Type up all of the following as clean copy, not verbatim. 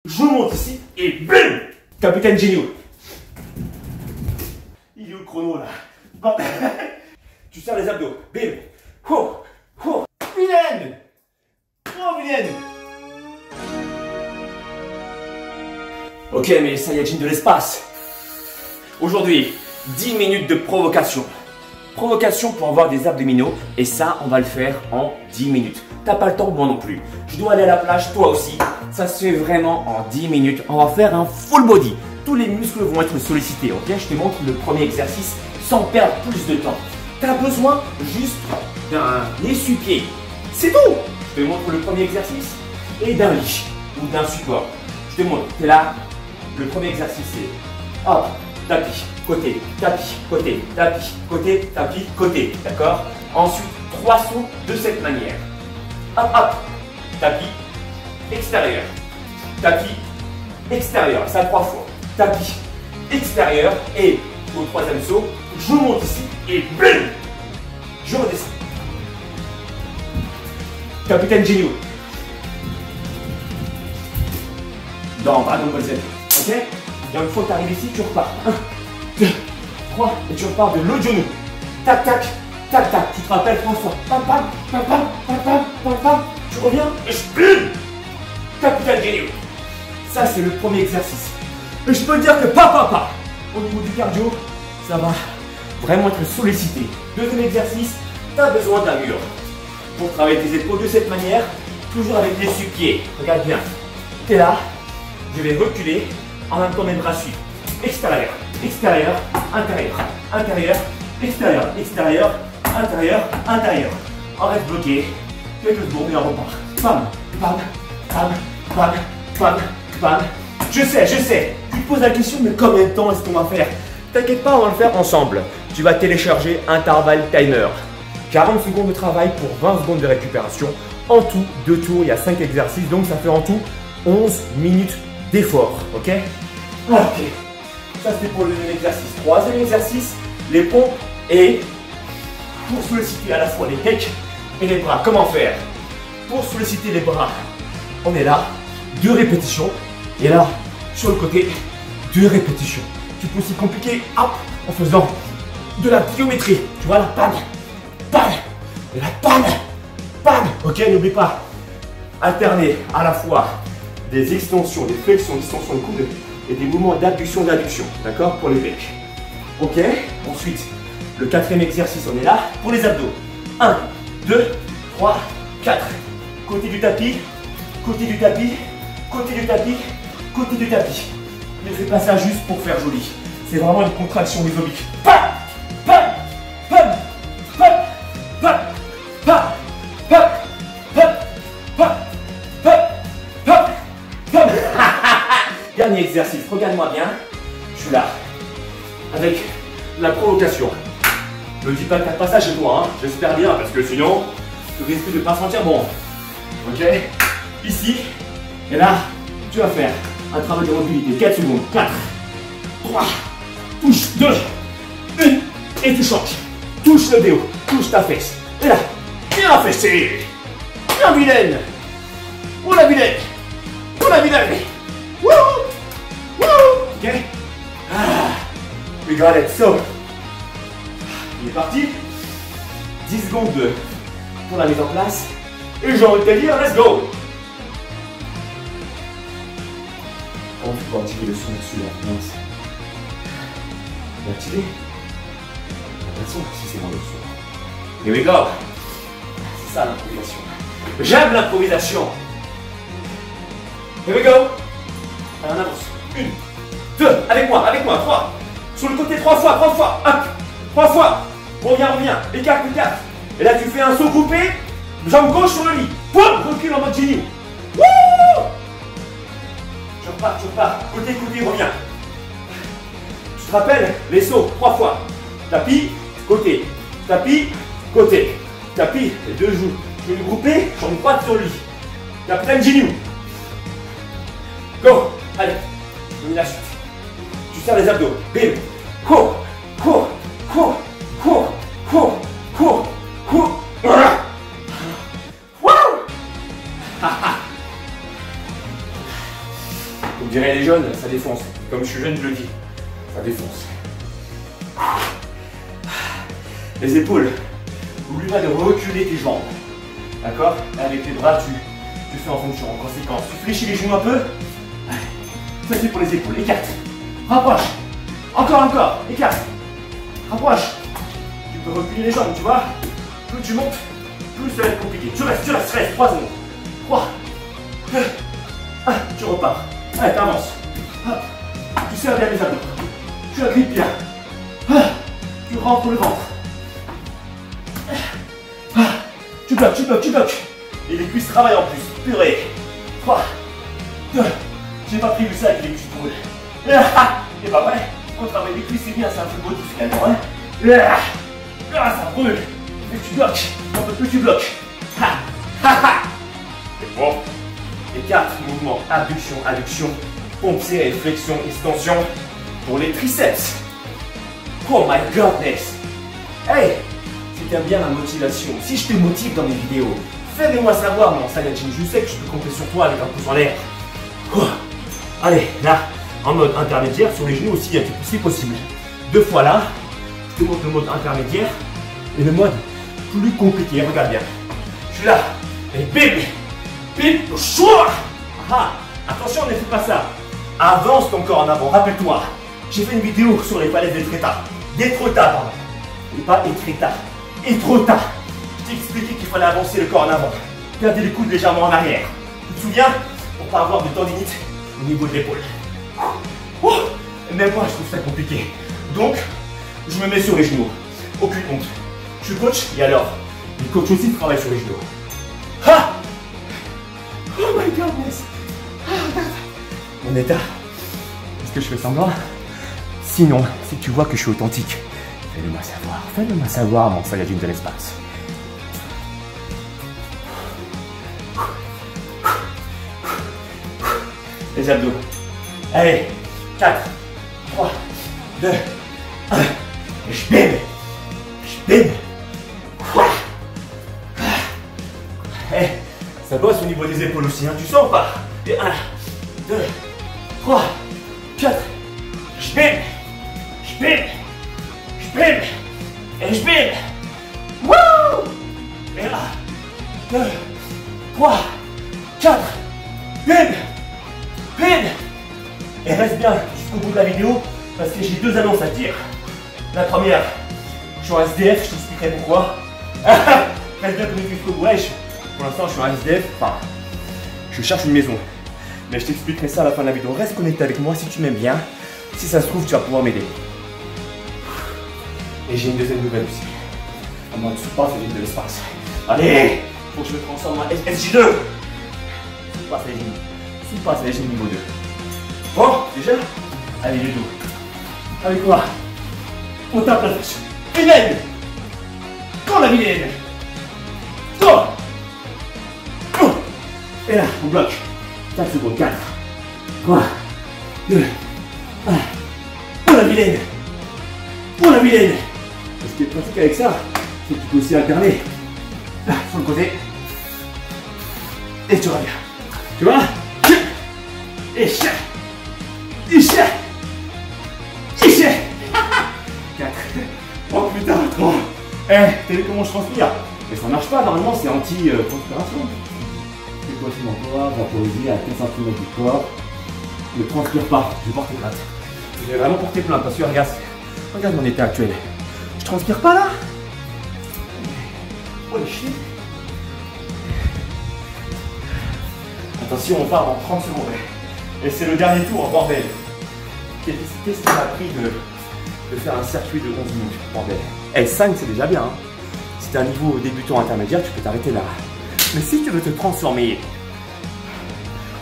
Je monte ici et bim! Capitaine Géniaux. Il est où le chrono là? Bon. Tu serres les abdos. Bim! Oh! Oh! Vilaine! Oh, vilaine! Ok, mais ça y est, jean de l'espace. Aujourd'hui, 10 minutes de provocation. Provocation pour avoir des abdominaux. Et ça, on va le faire en 10 minutes. T'as pas le temps, moi non plus. Je dois aller à la plage, toi aussi. Ça se fait vraiment en 10 minutes. On va faire un full body. Tous les muscles vont être sollicités, ok? Je te montre le premier exercice sans perdre plus de temps. T'as besoin juste d'un essuie-pied. C'est tout! Je te montre le premier exercice et d'un lit ou d'un support. Je te montre, t'es là. Le premier exercice, c'est hop, tapis, côté, tapis, côté, tapis, côté, tapis, côté. D'accord? Ensuite, 3 sauts de cette manière. Hop, hop, tapis, extérieur, tapis, extérieur. Ça 3 fois. Tapis, extérieur. Et au troisième saut, je monte ici et bim! Je redescends. Capitaine Géniaux. Dans Dragon Ball Z. Ok? Et une fois que tu arrives ici, tu repars. 1, 2, 3, et tu repars de l'autre genou. Tac, tac, tac, tac. Tu te rappelles François. Pam, pam, pam, pam, pam, pam, pam, pam. Tu reviens et je bim! Capitaine Géniaux. Ça, c'est le premier exercice. Et je peux te dire que papa, au niveau du cardio, ça va vraiment être sollicité. Deuxième exercice, tu as besoin d'un mur. Pour travailler tes épaules de cette manière, toujours avec les sous-pieds. Regarde bien. Tu es là. Je vais reculer. En même temps, mes bras suivent. Extérieur, extérieur, intérieur, intérieur, extérieur, extérieur, intérieur, intérieur. On reste bloqué. Quelques secondes et on repart. Bam, bam, bam, bam, bam, bam. Je sais. Tu te poses la question, mais combien de temps est-ce qu'on va faire? T'inquiète pas, on va le faire ensemble. Tu vas télécharger Interval Timer. 40 secondes de travail pour 20 secondes de récupération. En tout, 2 tours, il y a 5 exercices, donc ça fait en tout 11 minutes d'effort. Ok? Ok. Ça c'était pour le deuxième exercice. Troisième exercice, les pompes et pour solliciter à la fois les pecs et les bras. Comment faire? Pour solliciter les bras, on est là, 2 répétitions. Et là, sur le côté, 2 répétitions. Tu peux aussi compliquer hop, en faisant de la pliométrie. Tu vois la panne, panne, la panne, panne. Ok, n'oublie pas, alterner à la fois des extensions, des flexions, extensions de coude et des mouvements d'abduction, d'adduction. D'accord? Pour les pecs. Ok? Ensuite, le quatrième exercice, on est là pour les abdos. 1, 2, 3, 4. Côté du tapis, côté du tapis, côté du tapis, côté du tapis. Ne fais pas ça juste pour faire joli. C'est vraiment une contraction des obliques. Pam, pam, pam, pam, pam, pam, pam, pam, pam, pam, pam, pam. Dernier exercice, regarde-moi bien. Je suis là, avec la provocation. Ne dis pas que t'as pas ça chez toi, hein. J'espère bien, parce que sinon, tu risques de ne pas sentir bon. Ok? Ici, et là, tu vas faire un travail de mobilité. 4 secondes. 4, 3, touche 2, 1, et tu changes. Touche le déo, touche ta fesse. Et là, bien fessé. Bien vilaine. Oh la vilaine. Oh la vilaine. Wouh. Wouh. Ok. Ah, we got it. So, il est parti. 10 secondes pour la mise en place. Et j'ai envie de te dire, let's go. On peut activer le son dessus là. Mince. On va activer. Attention si c'est dans le son. Here we go. C'est ça l'improvisation. J'aime l'improvisation. Here we go. Allez, on avance. 1, 2, avec moi, 3. Sur le côté 3 fois, 3 fois. Hop. 3 fois. Reviens. Écarte. Et là tu fais un saut coupé. Jambe gauche sur le lit. Poum, recule en mode génie. Wouh! Tu repars. Côté, reviens. Tu te rappelles les sauts 3 fois. Tapis, côté. Tapis, côté. Tapis, les 2 genoux. Je vais grouper, jambe droite sur le lit. Capitaine Géniaux. Go. Allez, on y la suite. Tu serres les abdos. Bim. Cours. Voilà. Wouh! Comme diraient les jeunes, ça défonce. Comme je suis jeune, je le dis, ça défonce. Les épaules, n'oublie pas de reculer tes jambes. D'accord? Avec les bras, tu fais en fonction, en conséquence. Tu fléchis les genoux un peu. Ça c'est pour les épaules. Écarte. Rapproche. Encore. Écarte. Rapproche. Tu peux reculer les jambes, tu vois? Plus tu montes, plus ça va être compliqué. Tu restes. 3 secondes. 3, 2, 1. Tu repars. Allez, t'avances. Tu serres bien les abdos. Tu agrippes bien. Tu rentres le ventre. Tu bloques. Et les cuisses travaillent en plus. Purée. 3, 2. J'ai pas prévu ça avec les cuisses brûlées. Et pas vrai. On travaille les cuisses, c'est bien, c'est un truc motif finalement. Hein. Ça brûle. Et tu bloques. Un peu plus tu bloques. C'est bon. Les 4 mouvements. Abduction, pompe serrée, flexion, extension. Pour les triceps. Oh my godness. Hey, si t'aimes bien la motivation, si je te motive dans mes vidéos, fais-le-moi savoir mon Saiyajin. Je sais que je peux compter sur toi avec un pouce en l'air. Allez, là, en mode intermédiaire, sur les genoux aussi, si possible. 2 fois là, je te montre le mode intermédiaire et le mode plus compliqué. Regarde bien. Je suis là. Et bim, choix. Attention, ne fais pas ça. Avance ton corps en avant. Rappelle-toi, j'ai fait une vidéo sur les falaises d'Étretat, pardon. Et pas Étretat. Je t'ai expliqué qu'il fallait avancer le corps en avant. Garder les coudes légèrement en arrière. Tu te souviens? Pour pas avoir de tendinite au niveau de l'épaule. Même moi, je trouve ça compliqué. Donc, je me mets sur les genoux. Aucune honte. Je suis coach et alors, les coachs aussi travaillent sur les genoux. Oh my goodness. Mon état. Est-ce que je fais semblant? Sinon, si tu vois que je suis authentique, fais-le-moi savoir. Fais-le-moi savoir, mon Saiyajin de l'espace. Les abdos. Allez, 4, 3, 2, 1. Et je bim. Ça bosse au niveau des épaules aussi, hein. Tu sens ou pas? Et 1, 2, 3, 4. Je bim. Et je bim. Wouh! Et 1, 2, 3, 4. Bim. Et reste bien jusqu'au bout de la vidéo parce que j'ai 2 annonces à te dire. La première, je suis en SDF, je t'expliquerai pourquoi. Reste bien pour jusqu'au bout. Pour l'instant, je suis en SDF, enfin, je cherche une maison. Mais je t'expliquerai ça à la fin de la vidéo. Reste connecté avec moi si tu m'aimes bien. Si ça se trouve, tu vas pouvoir m'aider. Et j'ai une deuxième nouvelle aussi. En mode Super Saiyajin de l'espace. Allez, faut que je me transforme en SJ2. Super Saiyajin niveau 2. Bon, déjà, allez les dos. Avec quoi? On tape la flèche. Vilaine. Quand la vilaine. Go. Et là, on bloque. 4 secondes, 4, 3, 2, 1. Pour la vilaine. Ce qui est pratique avec ça, c'est que tu peux aussi alterner. Là, sur le côté. Et tu reviens. Tu vois? Et chien. 4. Oh putain, 3. T'as vu comment je transpire? Mais ça marche pas, normalement c'est anti-transpiration. C'est quoi, c'est mon corps, vaporiser à 15 cm du corps. Ne transpire pas, je vais porter plainte. Je vais vraiment porter plainte parce que regarde mon état actuel. Je transpire pas là? Oh les chiens. Attention, on part en 30 secondes. Et c'est le dernier tour, bordel. Qu'est-ce qu'on a pris de faire un circuit de 11 minutes, bordel. 5 c'est déjà bien. Hein. Si t'es un niveau débutant intermédiaire, tu peux t'arrêter là. Mais si tu veux te transformer,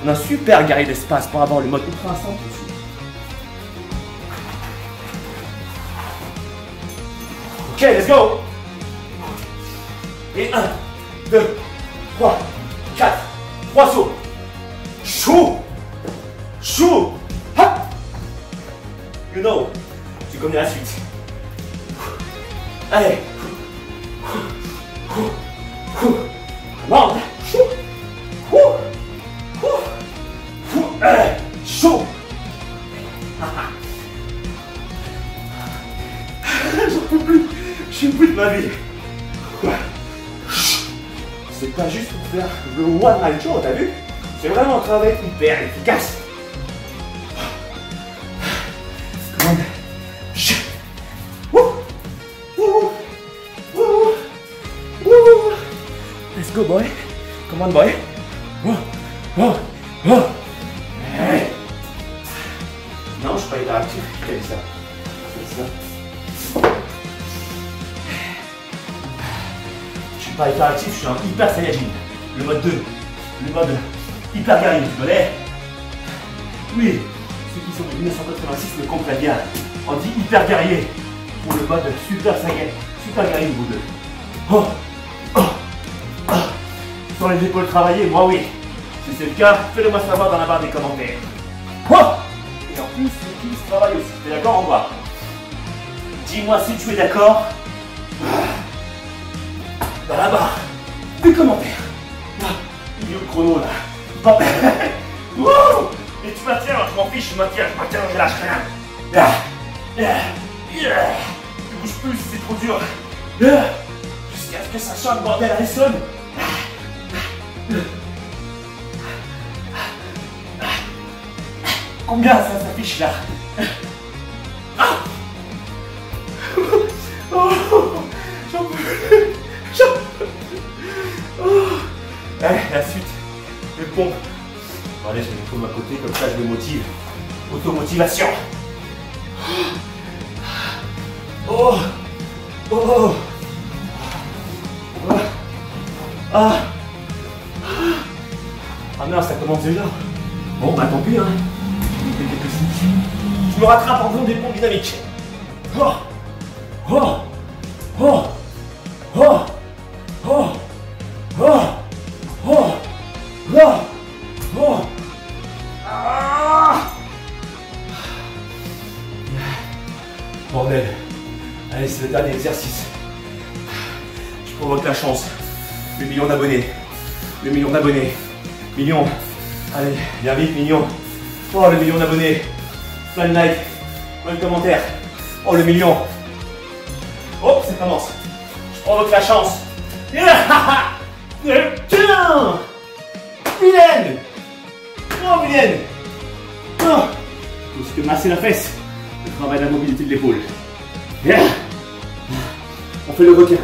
on a un super guerrier d'espace pour avoir le mode ultra simple dessus. Ok, let's go. Et 1, 2, 3, 4, 3 sauts. Chou. Hop. You know, tu connais la suite. Allez. Come on. Chou. ma vie. C'est pas juste pour faire le one man show, t'as vu? C'est vraiment un travail hyper efficace. Come on. Let's go, boy. Come on, boy. Hey. Non, je suis pas hyperactif. Fais ça. Je suis pas hyperactif, je suis un hyper saiyajin. Le mode 2. Le mode hyper guerrier, tu connais? Oui, ceux qui sont de 1986 le comprennent bien. On dit hyper guerrier pour le mode super saiyajin. Super guerrier niveau 2. Sur les épaules travaillées, moi oui. Si c'est le cas, fais-le-moi savoir dans la barre des commentaires. Et en plus, les cuisses travaillent aussi. T'es d'accord, on va? Dis-moi si tu es d'accord. Dans la barre des commentaires. Il y a le chrono là. Et tu maintiens, je m'en fiche, je maintiens, je lâche rien. Tu bouges plus, c'est trop dur. Jusqu'à ce que ça chante, bordel, elle sonne. Combien ça s'affiche là? J'en peux plus. Allez, la suite, les pompes. Bon, allez, je vais mettre de ma côté, comme ça je me motive. Automotivation. Ah non, ça commence déjà. Bon, bah tant pis, hein. Je me rattrape en faisant des pompes dynamiques. Bordel. Allez, c'est le dernier exercice. Je provoque la chance. Le million d'abonnés. Le million d'abonnés. Million. Allez, viens vite, million. Oh, le million d'abonnés. Plein de likes. Plein de commentaires. Oh, le million. Oh, ça commence. Je provoque la chance. Tiens, vilaine. Oh, vilaine. Oh. Il faut se masser la fesse. Le travail de la mobilité de l'épaule. On fait le requin.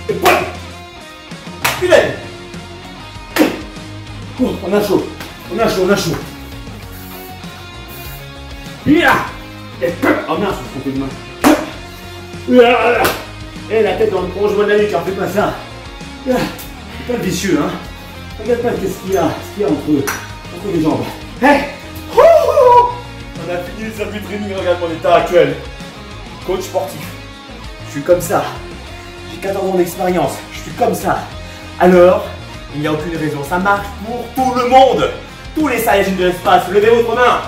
Et voilà. Vilaine. Oh, on a chaud. On a chaud. Oh mince, on se trompait de main. Et la tête dans le prolongement de la nuque, fais pas ça. C'est pas vicieux, hein. Regarde pas ce qu'il y a entre les jambes. Hey. On a fini les circuits de training, regarde mon état actuel. Coach sportif. Je suis comme ça. J'ai 14 ans d'expérience. Je suis comme ça. Alors, il n'y a aucune raison. Ça marche pour tout le monde. Tous les Saiyajins de l'espace, levez votre main.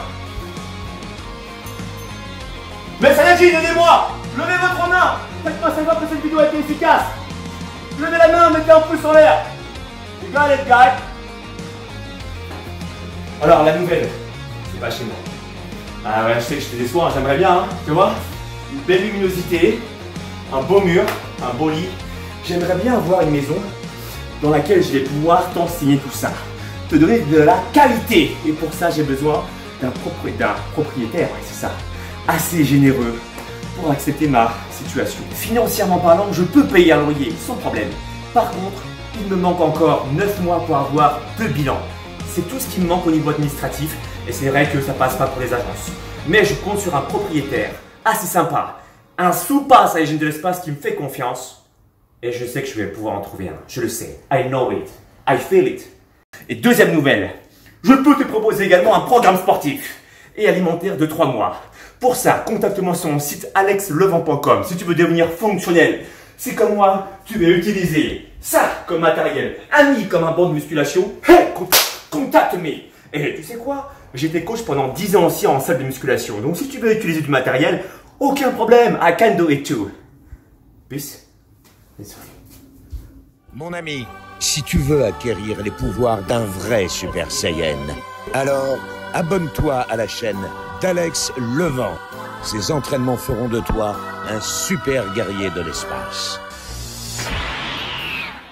Mais Saiyajin, aidez-moi. Levez votre main. Faites-moi savoir que cette vidéo a été efficace. Levez la main, mettez un pouce en l'air. You got it, guys. Alors, la nouvelle, c'est pas chez moi. Ah ouais, je sais que je te déçois, hein, j'aimerais bien, hein, tu vois. Une belle luminosité, un beau mur, un beau lit. J'aimerais bien avoir une maison dans laquelle je vais pouvoir t'enseigner tout ça. Te donner de la qualité. Et pour ça, j'ai besoin d'un propriétaire, ouais, c'est ça, assez généreux pour accepter ma situation. Financièrement parlant, je peux payer un loyer sans problème. Par contre, il me manque encore 9 mois pour avoir 2 bilans. C'est tout ce qui me manque au niveau administratif et c'est vrai que ça passe pas pour les agences. Mais je compte sur un propriétaire assez sympa, un sous-pas Saiyajin de l'espace qui me fait confiance et je sais que je vais pouvoir en trouver un. Je le sais. I know it. I feel it. Et deuxième nouvelle, je peux te proposer également un programme sportif et alimentaire de 3 mois. Pour ça, contacte-moi sur mon site alexlevent.com si tu veux devenir fonctionnel. Si comme moi, tu veux utiliser ça comme matériel, ami comme un banc de musculation, hey, contacte-moi. Et tu sais quoi? J'étais coach pendant 10 ans aussi en salle de musculation. Donc si tu veux utiliser du matériel, aucun problème, I can do it too. Peace. Mon ami, si tu veux acquérir les pouvoirs d'un vrai Super Saiyan, alors abonne-toi à la chaîne d'Alex Levent. Ces entraînements feront de toi un super guerrier de l'espace.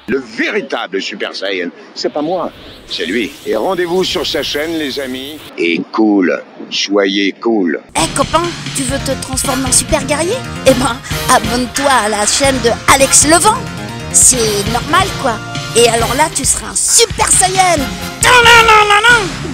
Le véritable Super Saiyan, c'est pas moi, c'est lui. Et rendez-vous sur sa chaîne, les amis. Et cool, soyez cool. Eh copain, tu veux te transformer en super guerrier? Eh ben, abonne-toi à la chaîne de Alex Levent. C'est normal quoi. Et alors là, tu seras un Super Saiyan. Non, non, non, non, non.